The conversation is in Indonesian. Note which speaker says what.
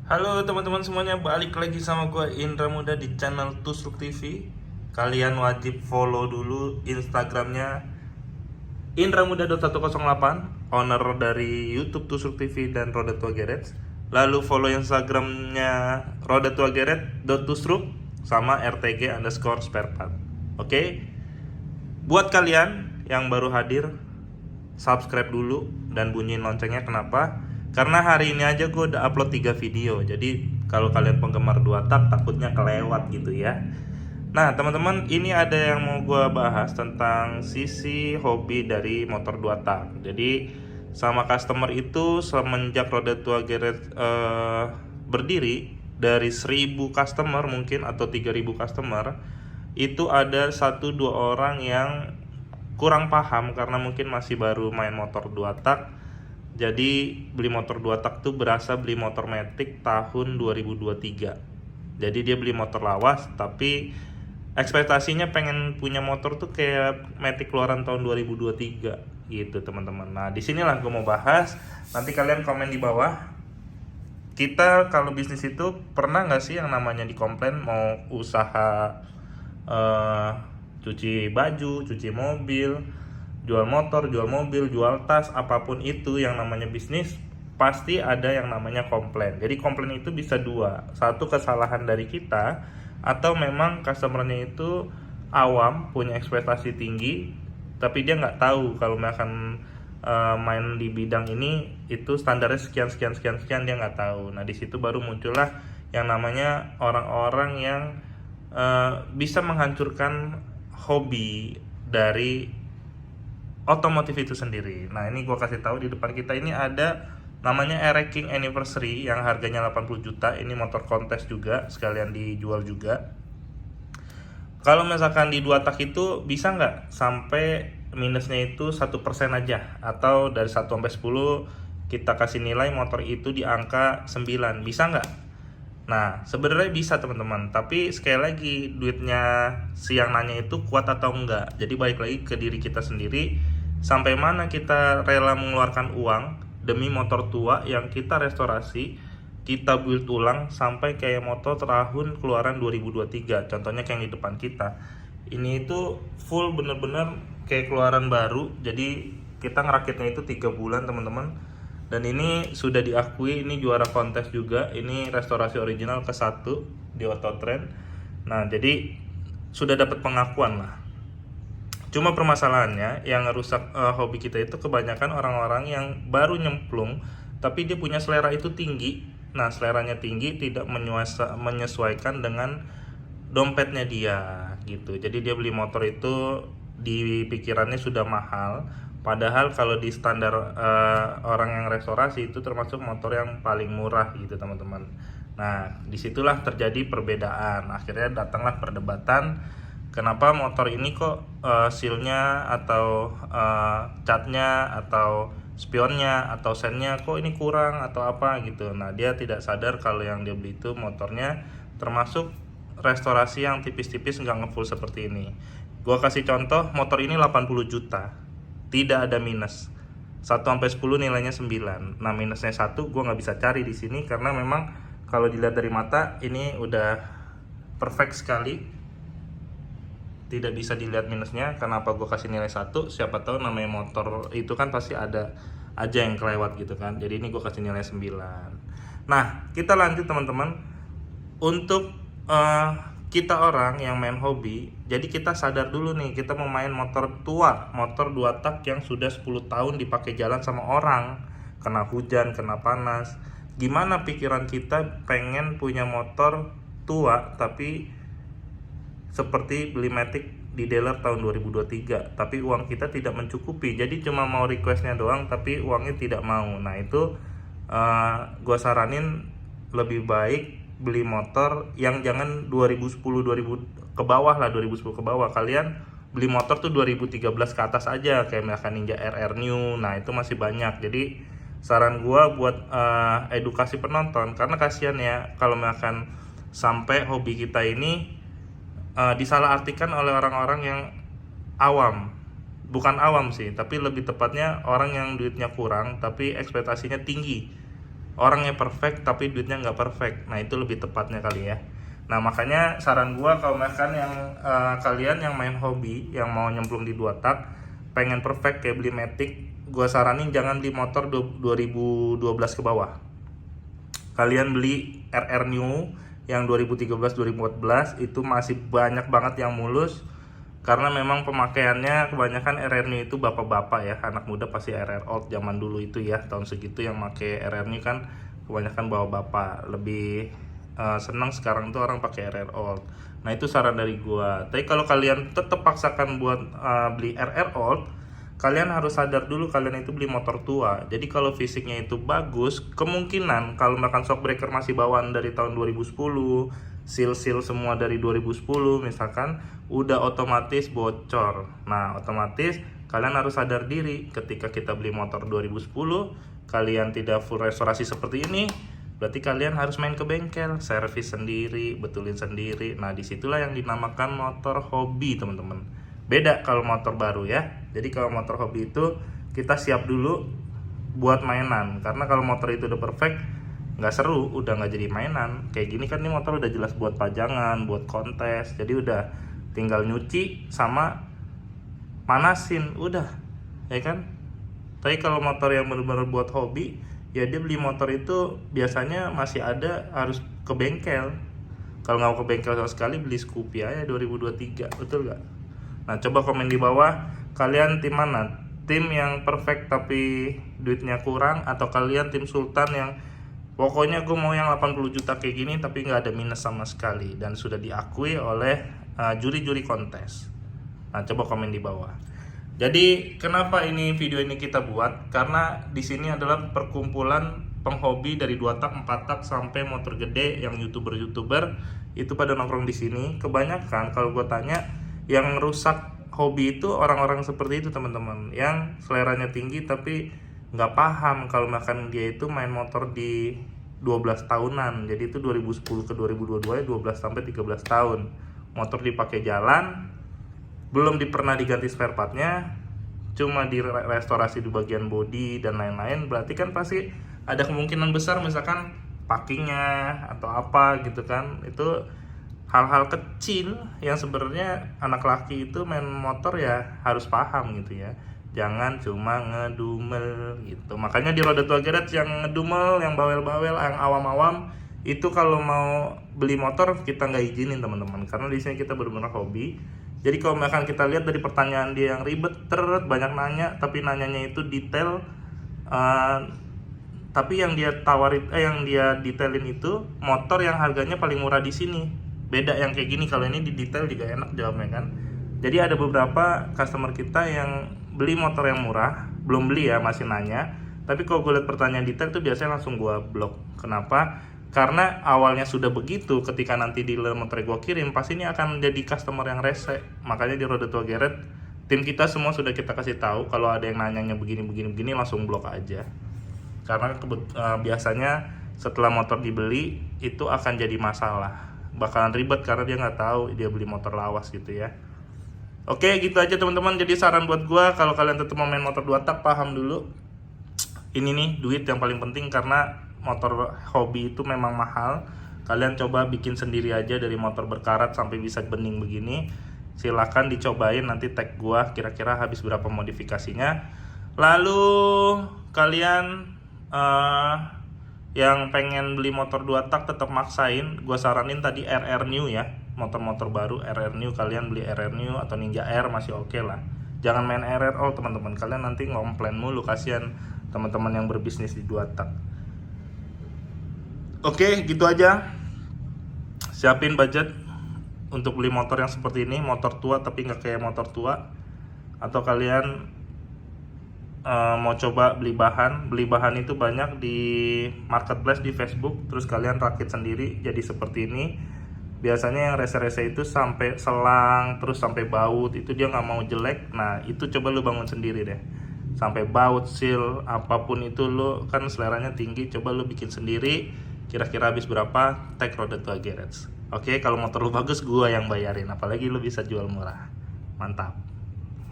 Speaker 1: Halo teman-teman semuanya, balik lagi sama gue Indra Muda di channel Tusruk TV. Kalian wajib follow dulu Instagramnya Indramuda.108, owner dari YouTube Tusruk TV dan Roda Tua Garage. Lalu follow Instagramnya Roda Tua Garage.tusruk sama RTG underscore spare part. Oke, buat kalian yang baru hadir, subscribe dulu dan bunyiin loncengnya. Kenapa? Karena hari ini aja gue udah upload 3 video. Jadi kalau kalian penggemar 2 tak takutnya kelewat gitu ya. Nah teman-teman, ini ada yang mau gue bahas tentang sisi hobi dari motor 2 tak. Jadi sama customer itu semenjak Roda Tua Garage berdiri, dari 1000 customer mungkin atau 3000 customer, itu ada 1-2 orang yang kurang paham karena mungkin masih baru main motor 2 tak. Jadi beli motor 2 tak tuh berasa beli motor Matic tahun 2023. Jadi dia beli motor lawas tapi ekspektasinya pengen punya motor tuh kayak Matic keluaran tahun 2023 gitu teman-teman. Nah disinilah gue mau bahas. Nanti kalian komen di bawah. Kita kalau bisnis itu pernah nggak sih yang namanya dikomplain mau usaha cuci baju, cuci mobil, jual motor, jual mobil, jual tas, apapun itu yang namanya bisnis, pasti ada yang namanya komplain. Jadi komplain itu bisa dua, satu kesalahan dari kita, atau memang customernya itu awam, punya ekspektasi tinggi, tapi dia nggak tahu kalau misalkan main di bidang ini itu standarnya sekian sekian sekian sekian, dia nggak tahu. Nah di situ baru muncullah yang namanya orang-orang yang bisa menghancurkan hobi dari otomotif itu sendiri. Nah ini gue kasih tahu, di depan kita ini ada namanya Ere King Anniversary yang harganya 80 juta. Ini motor kontes juga, sekalian dijual juga. Kalau misalkan di 2 tak itu bisa nggak sampai minusnya itu 1% aja, atau dari 1 sampai 10 kita kasih nilai motor itu di angka 9, bisa nggak? Nah, sebenarnya bisa teman-teman, tapi sekali lagi duitnya si yang nanya itu kuat atau enggak. Jadi balik lagi ke diri kita sendiri, sampai mana kita rela mengeluarkan uang demi motor tua yang kita restorasi, kita build ulang sampai kayak motor tahun keluaran 2023. Contohnya kayak yang di depan kita. Ini itu full bener-bener kayak keluaran baru. Jadi kita ngerakitnya itu 3 bulan teman-teman. Dan ini sudah diakui, ini juara kontes juga. Ini restorasi original ke-1 di Autotrend. Nah jadi sudah dapat pengakuan lah. Cuma permasalahannya yang rusak hobi kita itu kebanyakan orang-orang yang baru nyemplung tapi dia punya selera itu tinggi. Nah seleranya tinggi, tidak menyesuaikan dengan dompetnya dia gitu. Jadi dia beli motor itu di pikirannya sudah mahal, padahal kalau di standar orang yang restorasi itu termasuk motor yang paling murah gitu teman-teman. Nah disitulah terjadi perbedaan, akhirnya datanglah perdebatan. Kenapa motor ini kok sealnya atau catnya atau spionnya atau sennya kok ini kurang atau apa gitu. Nah dia tidak sadar kalau yang dia beli itu motornya termasuk restorasi yang tipis-tipis, nggak ngefull seperti ini. Gua kasih contoh, motor ini 80 juta, tidak ada minus. 1 sampai 10 nilainya 9. Nah minusnya 1 gua nggak bisa cari di sini karena memang kalau dilihat dari mata ini udah perfect sekali, tidak bisa dilihat minusnya. Kenapa gue kasih nilai 1? Siapa tahu namanya motor itu kan pasti ada aja yang kelewat gitu kan. Jadi ini gue kasih nilai 9. Nah kita lanjut teman-teman. Untuk kita orang yang main hobi, jadi kita sadar dulu nih, kita mau main motor tua, motor 2 tak yang sudah 10 tahun dipakai jalan sama orang, kena hujan, kena panas. Gimana pikiran kita pengen punya motor tua tapi seperti beli Matic di dealer tahun 2023, tapi uang kita tidak mencukupi, jadi cuma mau requestnya doang tapi uangnya tidak mau. Nah itu gue saranin lebih baik beli motor yang jangan 2010 2000 ke bawah lah, 2010 ke bawah. Kalian beli motor tuh 2013 ke atas aja, kayak misalkan Ninja RR New. Nah itu masih banyak. Jadi saran gue buat edukasi penonton, karena kasihan ya kalau misalkan sampai hobi kita ini disalahartikan oleh orang-orang yang awam. Bukan awam sih, tapi lebih tepatnya orang yang duitnya kurang tapi ekspektasinya tinggi. orangnya perfect tapi duitnya nggak perfect. Nah itu lebih tepatnya kali ya. Nah makanya saran gua kalau misalkan yang kalian yang main hobi, yang mau nyemplung di 2 tak, pengen perfect kayak beli Matic, gua saranin jangan beli motor 2012 ke bawah. Kalian beli RR New yang 2013-2014 itu masih banyak banget yang mulus, karena memang pemakaiannya kebanyakan RR New itu bapak-bapak ya, anak muda pasti RR Old zaman dulu itu ya, tahun segitu yang pakai RR New kan kebanyakan bawa bapak, lebih senang sekarang tuh orang pakai RR Old. Nah itu saran dari gua. Tapi kalau kalian tetap paksakan buat beli RR Old, kalian harus sadar dulu kalian itu beli motor tua. Jadi kalau fisiknya itu bagus, kemungkinan kalau misalkan shock breaker masih bawaan dari tahun 2010, seal semua dari 2010 misalkan, udah otomatis bocor. Nah otomatis kalian harus sadar diri, ketika kita beli motor 2010 kalian tidak full restorasi seperti ini, berarti kalian harus main ke bengkel, servis sendiri, betulin sendiri. Nah disitulah yang dinamakan motor hobi teman-teman. Beda kalau motor baru ya. Jadi kalau motor hobi itu kita siap dulu buat mainan, karena kalau motor itu udah perfect nggak seru, udah nggak jadi mainan. Kayak gini kan ini motor udah jelas buat pajangan, buat kontes, jadi udah tinggal nyuci sama manasin udah, ya kan. Tapi kalau motor yang benar-benar buat hobi, ya dia beli motor itu biasanya masih ada harus ke bengkel. Kalau nggak mau ke bengkel sama sekali, beli Scoopy aja 2023, betul nggak? Nah coba komen di bawah, kalian tim mana? Tim yang perfect tapi duitnya kurang, atau kalian tim Sultan yang pokoknya gue mau yang 80 juta kayak gini tapi nggak ada minus sama sekali dan sudah diakui oleh juri-juri kontes? Nah coba komen di bawah. Jadi kenapa ini video ini kita buat? Karena di sini adalah perkumpulan penghobi dari 2 tak, 4 tak sampai motor gede yang youtuber itu pada nongkrong di sini. Kebanyakan kalau gue tanya, yang rusak hobi itu orang-orang seperti itu teman-teman, yang seleranya tinggi tapi nggak paham kalau makan dia itu main motor di 12 tahunan. Jadi itu 2010 ke 2022 ya 12 sampai 13 tahun. Motor dipakai jalan, belum pernah diganti spare partnya, cuma direstorasi di bagian bodi dan lain-lain. Berarti kan pasti ada kemungkinan besar misalkan packingnya atau apa gitu kan. Itu hal-hal kecil yang sebenarnya anak laki itu main motor ya harus paham gitu ya. Jangan cuma ngedumel gitu. Makanya di Roda Tua Garage yang ngedumel, yang bawel-bawel, yang awam-awam, itu kalau mau beli motor kita nggak izinin teman-teman, karena di sini kita benar-benar hobi. Jadi kalau misalkan kita lihat dari pertanyaan dia yang ribet, banyak nanya, tapi nanyanya itu detail. Tapi yang dia tawarin, yang dia detailin itu motor yang harganya paling murah di sini. Beda yang kayak gini, kalau ini di detail juga enak jawabnya kan. Jadi ada beberapa customer kita yang beli motor yang murah, belum beli ya, masih nanya. Tapi kalau gue lihat pertanyaan detail tuh biasanya langsung gue blok. Kenapa? Karena awalnya sudah begitu, ketika nanti dealer motor gue kirim, pasti ini akan menjadi customer yang rese. Makanya di Roda Tua Garage, tim kita semua sudah kita kasih tahu kalau ada yang nanyanya begini langsung blok aja. Karena biasanya setelah motor dibeli itu akan jadi masalah, bakalan ribet karena dia nggak tahu dia beli motor lawas gitu ya. Oke gitu aja teman-teman. Jadi saran buat gue, kalau kalian tetap mau main motor 2 tak, paham dulu ini nih duit yang paling penting, karena motor hobi itu memang mahal. Kalian coba bikin sendiri aja dari motor berkarat sampai bisa bening begini. Silahkan dicobain, nanti tag gua kira-kira habis berapa modifikasinya. Lalu kalian yang pengen beli motor 2 tak tetap maksain, gua saranin tadi RR New ya. Motor-motor baru RR New, kalian beli RR New atau Ninja R masih oke lah. Jangan main RR Old teman-teman, kalian nanti ngomplain mulu, kasihan teman-teman yang berbisnis di 2 tak. Oke, gitu aja. Siapin budget untuk beli motor yang seperti ini, motor tua tapi nggak kayak motor tua. Atau kalian mau coba beli bahan itu banyak di marketplace di Facebook, terus kalian rakit sendiri jadi seperti ini. Biasanya yang rese-rese itu sampai selang, terus sampai baut, itu dia nggak mau jelek. Nah itu coba lu bangun sendiri deh, sampai baut, seal, apapun itu lu kan seleranya tinggi, coba lu bikin sendiri. Kira-kira habis berapa, tag Roda Tua Garage. Oke, kalau motor lu bagus gua yang bayarin, apalagi lu bisa jual murah. Mantap.